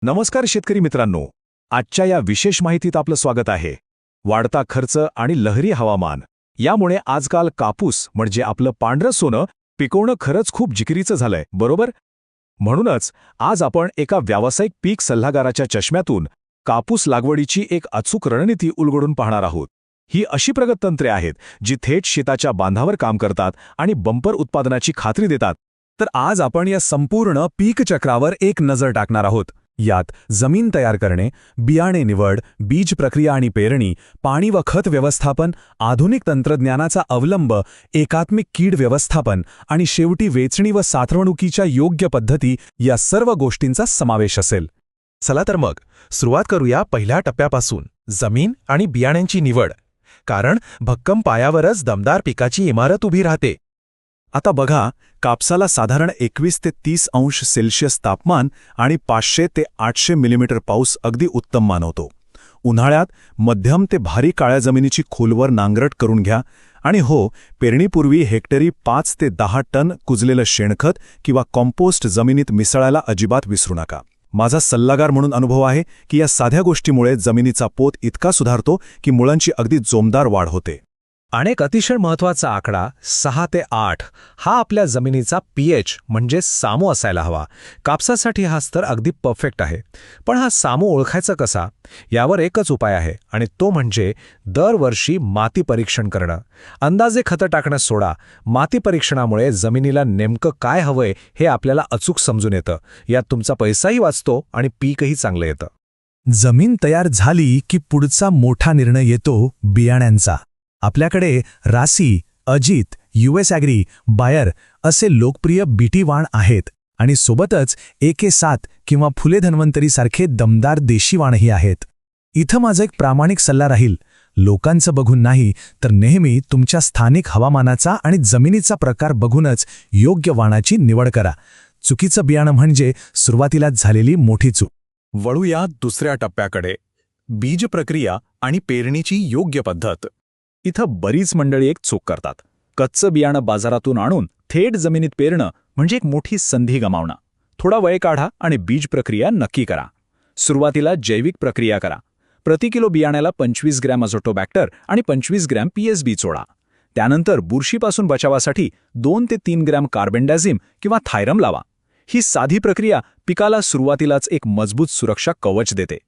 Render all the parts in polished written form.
नमस्कार शेतकरी मित्रांनो, आजच्या या विशेष माहितीत आपलं स्वागत आहे. वाढता खर्च आणि लहरी हवामान यामुळे आजकाल कापूस म्हणजे आपलं पांढरं सोनं पिकवणं खरंच खूप जिकिरीचं झालंय, बरोबर? म्हणूनच आज आपण एका व्यावसायिक पीक सल्लागाराच्या चष्म्यातून कापूस लागवडीची एक अचूक रणनीती उलगडून पाहणार आहोत. ही अशी प्रगत तंत्रे आहेत जी थेट शेताच्या बांधावर काम करतात आणि बंपर उत्पादनाची खात्री देतात. तर आज आपण या संपूर्ण पीक चक्रावर एक नजर टाकणार आहोत. यात जमीन तयार करणे, बियाणे निवड, बीज प्रक्रिया आणि पेरणी, पाणी व खत व्यवस्थापन, आधुनिक तंत्रज्ञानाचा अवलंब, एकात्मिक कीड व्यवस्थापन आणि शेवटी वेचणी व साठवणुकीच्या योग्य पद्धती या सर्व गोष्टींचा समावेश असेल. चला तर मग सुरुवात करूया पहिल्या टप्प्यापासून, जमीन आणि बियाण्यांची निवड. कारण भक्कम पायावरच दमदार पिकाची इमारत उभी राहते. आता बघा, कापसाला साधारण 21 ते 30 अंश सेल्सिअस तापमान आणि 500 ते 800 मिलीमीटर पाऊस अगदी उत्तम मानवतो. उन्हाळ्यात मध्यम ते भारी काळ्या जमिनीची खोलवर नांगरट करून घ्या आणि पेरणीपूर्वी हेक्टरी 5 ते 10 टन कुजलेलं शेणखत किंवा कॉम्पोस्ट जमिनीत मिसळायला अजिबात विसरू नका. माझा सल्लागार म्हणून अनुभव आहे की या साध्या गोष्टीमुळे जमिनीचा पोत इतका सुधारतो की मुळांची अगदी जोमदार वाढ होते. एक अतिशय महत्त्वाचा आकडा 6 ते 8 हा आपल्या जमिनीचा पीएच म्हणजे सामो असायला हवा. कापसासाठी हा स्तर अगदी परफेक्ट आहे. पण हा सामो ओळखायचा कसा, यावर एकच उपाय आहे आणि तो म्हणजे दरवर्षी माती परीक्षण करणं. अंदाजे खतं टाकण्यास सोडा. माती परीक्षणामुळे जमिनीला नेमकं काय हवंय हे आपल्याला अचूक समजून येतं. यात तुमचा पैसाही वाचतो आणि पीकही चांगलं येतं. जमीन तयार झाली की पुढचा मोठा निर्णय येतो बियाण्यांचा. आपल्याकडे रासी, अजित, यूएस ॲग्री, बायर असे लोकप्रिय बीटी वाण आहेत आणि सोबतच AK7 किंवा फुले धन्वंतरीसारखे दमदार देशी वाणही आहेत. इथं माझा एक प्रामाणिक सल्ला राहील, लोकांचं बघून नाही तर नेहमी तुमच्या स्थानिक हवामानाचा आणि जमिनीचा प्रकार बघूनच योग्य वाणाची निवड करा. चुकीचं बियाणं म्हणजे सुरुवातीलाच झालेली मोठी चूक. वळूया दुसऱ्या टप्प्याकडे, बीज प्रक्रिया आणि पेरणीची योग्य पद्धत. इथं बरीच मंडळी एक चूक करतात. कच्चं बियाणं बाजारातून आणून थेट जमिनीत पेरणं म्हणजे एक मोठी संधी गमावणं. थोडा वेळ काढा आणि बीज प्रक्रिया नक्की करा. सुरुवातीला जैविक प्रक्रिया करा. प्रति किलो बियाण्याला 25 ग्रॅम अझोटोबॅक्टर आणि 25 ग्रॅम PSB चोळा. त्यानंतर बुरशीपासून बचावासाठी 2 ते 3 ग्रॅम कार्बेंडाझिम किंवा थायरम लावा. ही साधी प्रक्रिया पिकाला सुरुवातीलाच एक मजबूत सुरक्षा कवच देते.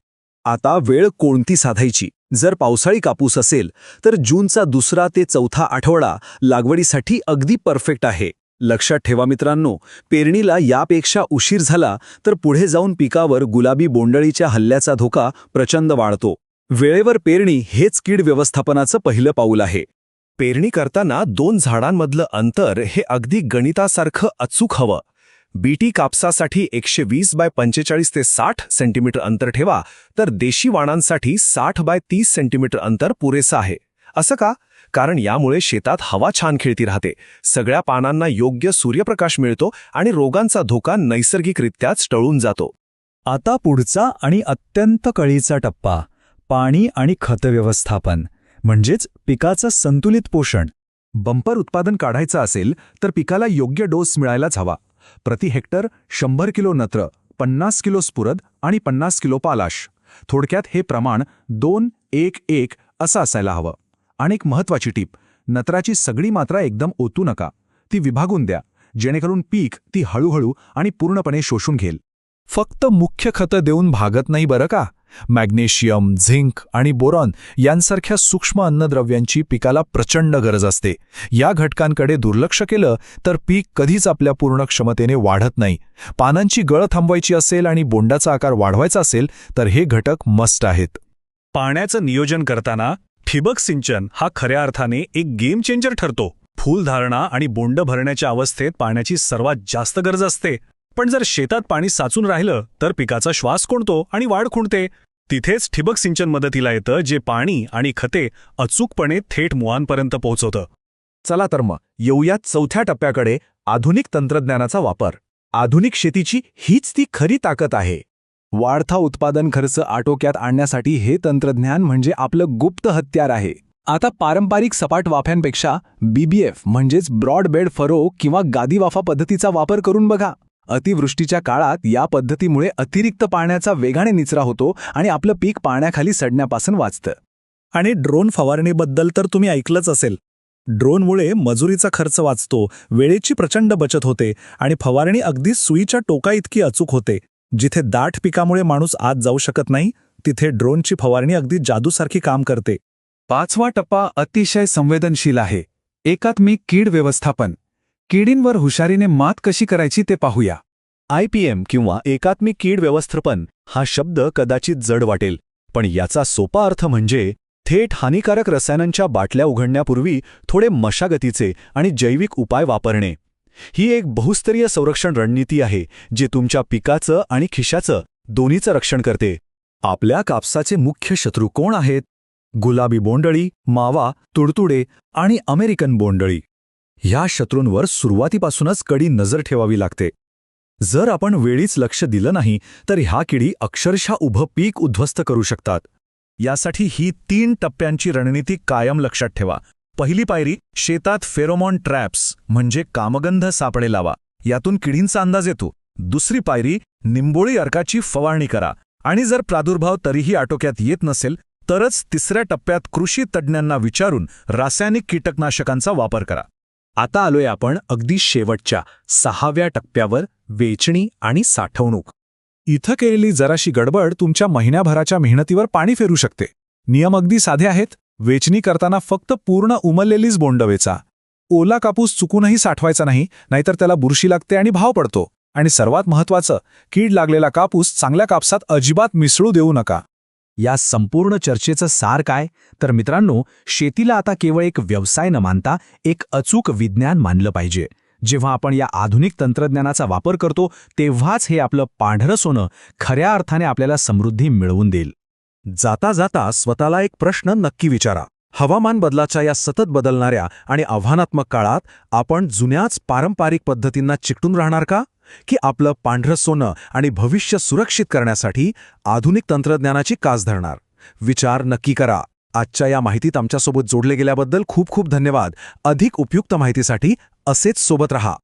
आता वेळ कोणती साधायची? जर पावसाळी कापूस असेल तर जूनचा 2रा ते 4था आठवडा लागवडीसाठी अगदी परफेक्ट आहे. लक्षात ठेवा मित्रांनो, पेरणीला यापेक्षा उशीर झाला तर पुढे जाऊन पिकावर गुलाबी बोंडळीच्या हल्ल्याचा धोका प्रचंड वाढतो. वेळेवर पेरणी हेच कीड व्यवस्थापनाचं पहिलं पाऊल आहे. पेरणी करताना 2 झाडांमधलं अंतर हे अगदी गणितासारखं अचूक हवं. बीटी कापसासाठी 120 बाय 45 ते 60 सेंटीमीटर अंतर ठेवा, तर देशी वाणांसाठी 60 बाय 30 सेंटीमीटर अंतर पुरेसं आहे. असं का? कारण यामुळे शेतात हवा छान खेळती राहते, सगळ्या पानांना योग्य सूर्यप्रकाश मिळतो आणि रोगांचा धोका नैसर्गिकरित्याच टळून जातो. आता पुढचा आणि अत्यंत कळीचा टप्पा, पाणी आणि खत व्यवस्थापन म्हणजेच पिकाचं संतुलित पोषण. बंपर उत्पादन काढायचं असेल तर पिकाला योग्य डोस मिळायलाच हवा. प्रति हेक्टर 100 किलो नत्र, 50 किलो स्फुरद आणि 50 किलो पालाश. थोडक्यात हे प्रमाण 2-1-1 असं असायला हवं. आणि एक महत्त्वाची टीप, नत्राची सगळी मात्रा एकदम ओतू नका. ती विभागून द्या, जेणेकरून पीक ती हळूहळू आणि पूर्णपणे शोषून घेईल. फक्त मुख्य खतं देऊन भागत नाही बरं का. मॅग्नेशियम, झिंक आणि बोरॉन यांसारख्या सूक्ष्म अन्नद्रव्यांची पिकाला प्रचंड गरज असते. या घटकांकडे दुर्लक्ष केलं तर पीक कधीच आपल्या पूर्ण क्षमतेने वाढत नाही. पानांची गळ थांबवायची असेल आणि बोंडाचा आकार वाढवायचा असेल तर हे घटक मस्ट आहेत. पाण्याचं नियोजन करताना ठिबक सिंचन हा खऱ्या अर्थाने एक गेम चेंजर ठरतो. फुलधारणा आणि बोंड भरण्याच्या अवस्थेत पाण्याची सर्वात जास्त गरज असते. पण जर शेतात पाणी साचून राहिलं तर पिकाचा श्वास कोंडतो आणि वाढ खुंटते. तिथेच ठिबक सिंचन मदतीला येतं, जे पाणी आणि खते अचूकपणे थेट मुळांपर्यंत पोहोचवतं. चला तर मग येऊयात चौथ्या टप्प्याकडे, आधुनिक तंत्रज्ञानाचा वापर. आधुनिक शेतीची हीच ती खरी ताकद आहे. वाढता उत्पादन खर्च आटोक्यात आणण्यासाठी हे तंत्रज्ञान म्हणजे आपलं गुप्त हत्यार आहे. आता पारंपरिक सपाट वाफ्यांपेक्षा BBF म्हणजेच ब्रॉड बेड फरो किंवा गादी वाफा पद्धतीचा वापर करून बघा. अतिवृष्टीच्या काळात या पद्धतीमुळे अतिरिक्त पाण्याचा वेगाने निचरा होतो आणि आपलं पीक पाण्याखाली सडण्यापासून वाचतं. आणि ड्रोन फवारणीबद्दल तर तुम्ही ऐकलंच असेल. ड्रोनमुळे मजुरीचा खर्च वाचतो, वेळेची प्रचंड बचत होते आणि फवारणी अगदी सुईच्या टोकाइतकी अचूक होते. जिथे दाट पिकामुळे माणूस आत जाऊ शकत नाही, तिथे ड्रोनची फवारणी अगदी जादूसारखी काम करते. 5वा टप्पा अतिशय संवेदनशील आहे. एकात्मिक कीड व्यवस्थापन. किडींवर हुशारीने मात कशी करायची ते पाहूया. IPM किंवा एकात्मिक कीड व्यवस्थापन हा शब्द कदाचित जड वाटेल, पण याचा सोपा अर्थ म्हणजे थेट हानिकारक रसायनांच्या बाटल्या उघडण्यापूर्वी थोडे मशागतीचे आणि जैविक उपाय वापरणे. ही एक बहुस्तरीय संरक्षण रणनीती आहे जी तुमच्या पिकाचं आणि खिशाचं दोन्हीचं रक्षण करते. आपल्या कापसाचे मुख्य शत्रू कोण आहेत? गुलाबी बोंडळी, मावा, तुडतुडे आणि अमेरिकन बोंडळी. ह्या शत्रूंवर सुरुवातीपासूनच कडी नजर ठेवावी लागते. जर आपण वेळीच लक्ष दिलं नाही तर ह्या किडी अक्षरशः उभं पीक उद्ध्वस्त करू शकतात. यासाठी ही 3 टप्प्यांची रणनीती कायम लक्षात ठेवा. पहिली पायरी, शेतात फेरोमॉन ट्रॅप्स म्हणजे कामगंध सापळे लावा. यातून किडींचा अंदाज येतो. दुसरी पायरी, निंबोळी अर्काची फवारणी करा. आणि जर प्रादुर्भाव तरीही आटोक्यात येत नसेल तरच तिसऱ्या टप्प्यात कृषी तज्ज्ञांना विचारून रासायनिक कीटकनाशकांचा वापर करा. आता आलोय आपण अगदी शेवटच्या 6व्या टप्प्यावर, वेचणी आणि साठवणूक. इथं केलेली जराशी गडबड तुमच्या महिन्याभराच्या मेहनतीवर पाणी फेरू शकते. नियम अगदी साधे आहेत. वेचणी करताना फक्त पूर्ण उमललेलीच बोंड वेचा. ओला कापूस चुकूनही साठवायचा नाही, नाहीतर त्याला बुरशी लागते आणि भाव पडतो. आणि सर्वात महत्त्वाचं, कीड लागलेला कापूस चांगल्या कापसात अजिबात मिसळू देऊ नका. या संपूर्ण चर्चेचं सार काय? तर मित्रांनो, शेतीला आता केवळ एक व्यवसाय न मानता एक अचूक विज्ञान मानलं पाहिजे. जेव्हा आपण या आधुनिक तंत्रज्ञानाचा वापर करतो तेव्हाच हे आपलं पांढरं सोनं खऱ्या अर्थाने आपल्याला समृद्धी मिळवून देईल. जाता जाता स्वतःला एक प्रश्न नक्की विचारा. हवामान बदलाच्या या सतत बदलणाऱ्या आणि आव्हानात्मक काळात आपण जुन्याच पारंपरिक पद्धतींना चिकटून राहणार का? की आपलं पांढरं सोनं आणि भविष्य सुरक्षित करण्यासाठी आधुनिक तंत्रज्ञानाची कास धरणार? विचार नक्की करा. आजच्या या माहितीत आमच्यासोबत जोडले गेल्याबद्दल खूप खूप धन्यवाद. अधिक उपयुक्त माहितीसाठी असेच सोबत रहा.